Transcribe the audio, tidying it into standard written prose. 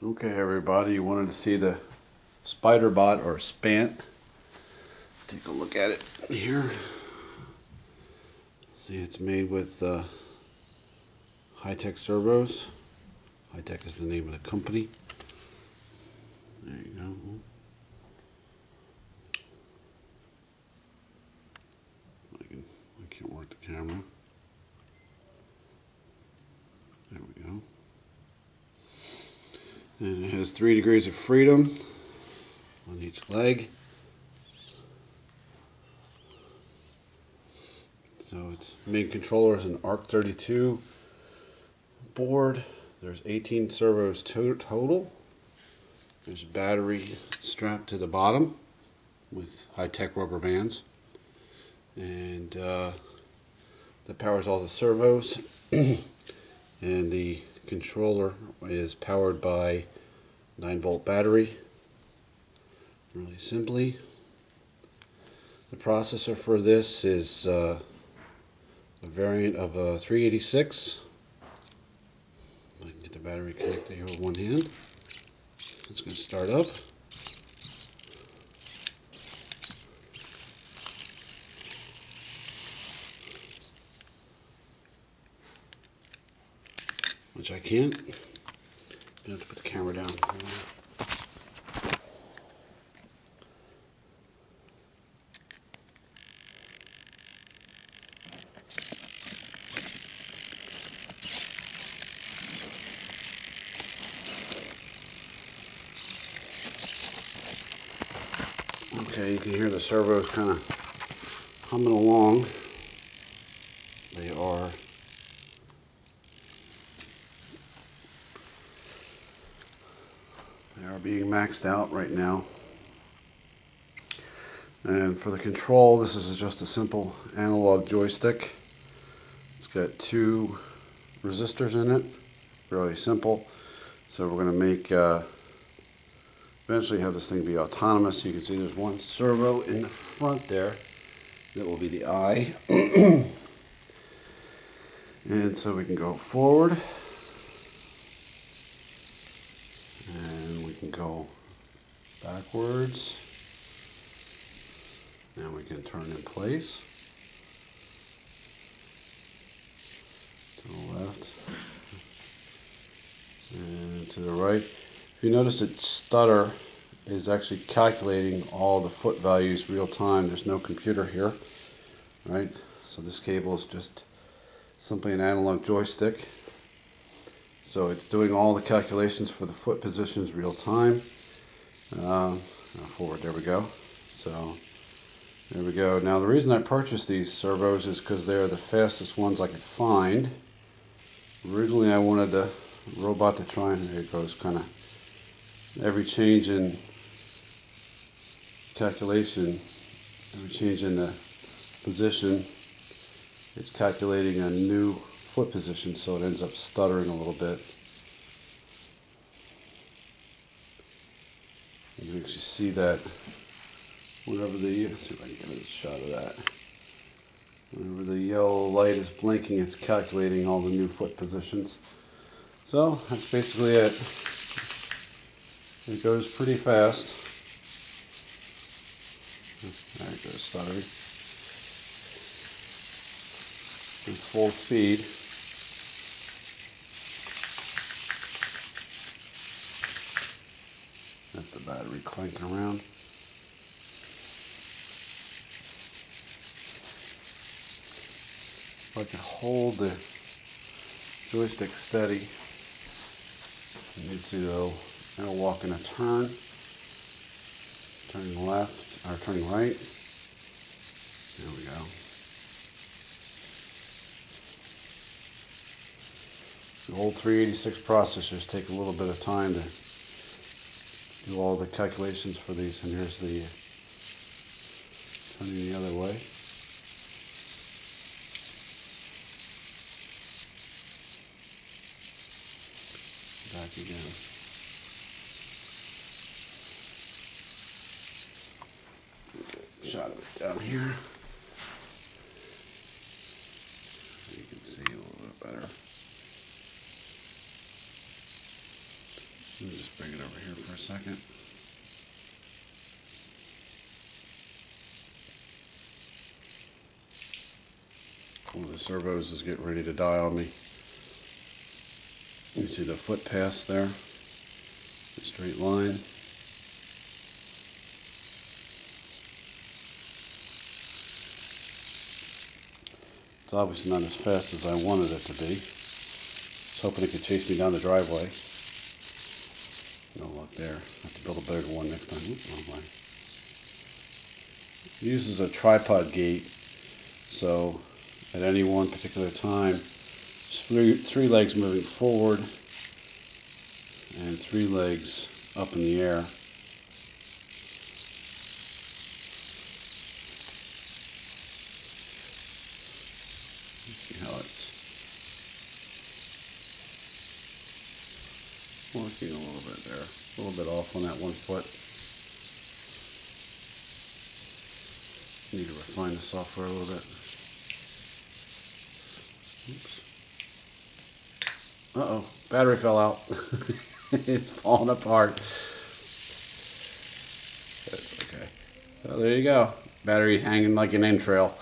Okay, everybody, you wanted to see the spider bot or spant. Take a look at it here. See, it's made with Hitec servos. Hitec is the name of the company. There you go. I can't work the camera. There we go. And it has 3 degrees of freedom on each leg. So its main controller is an ARC32 board. There's 18 servos total. There's a battery strapped to the bottom with Hitec rubber bands. And that powers all the servos. And the controller is powered by 9-volt battery. Really simply. The processor for this is a variant of a 386. I can get the battery connected here with one hand. It's going to start up. Which I can't. I have to put the camera down. Okay, you can hear the servos kind of humming along. They are being maxed out right now. And for the control, this is just a simple analog joystick. It's got 2 resistors in it, really simple. So we're going to make eventually have this thing be autonomous. You can see there's one servo in the front there that will be the eye. And so we can go forward. And we can go backwards. And we can turn in place. To the left. And to the right. If you notice, its stutter is actually calculating all the foot values real time. There's no computer here. Right? So this cable is just simply an analog joystick. So it's doing all the calculations for the foot positions real time. Forward, there we go. So there we go. Now the reason I purchased these servos is because they're the fastest ones I could find. Originally I wanted the robot to try, and there it goes, kind of every change in calculation, every change in the position, it's calculating a new foot position, so it ends up stuttering a little bit. You can actually see that whenever the, let's see if I can get a shot of that. Whenever the yellow light is blinking, it's calculating all the new foot positions. So that's basically it. It goes pretty fast. There it goes, stuttering. It's full speed. That's the battery clanking around. If I can hold the joystick steady, you can see it'll walk in a turn, turning left, or turning right. There we go. The old 386 processors take a little bit of time to do all the calculations for these, and here's the turning the other way. Back again. Okay, shot of it down here. So you can see a little bit better. Let me just bring it over here for a second. One of the servos is getting ready to die on me. You see the foot pass there, the straight line. It's obviously not as fast as I wanted it to be. I was hoping it could chase me down the driveway. No luck there. I have to build a bigger one next time. Oops, wrong way. It uses a tripod gate, so at any one particular time, three legs moving forward and 3 legs up in the air. Let's see how it's working a little bit there. A little bit off on that one foot. Need to refine the software a little bit. Oops. Uh-oh, battery fell out. It's falling apart. That's okay. So there you go. Battery hanging like an entrail.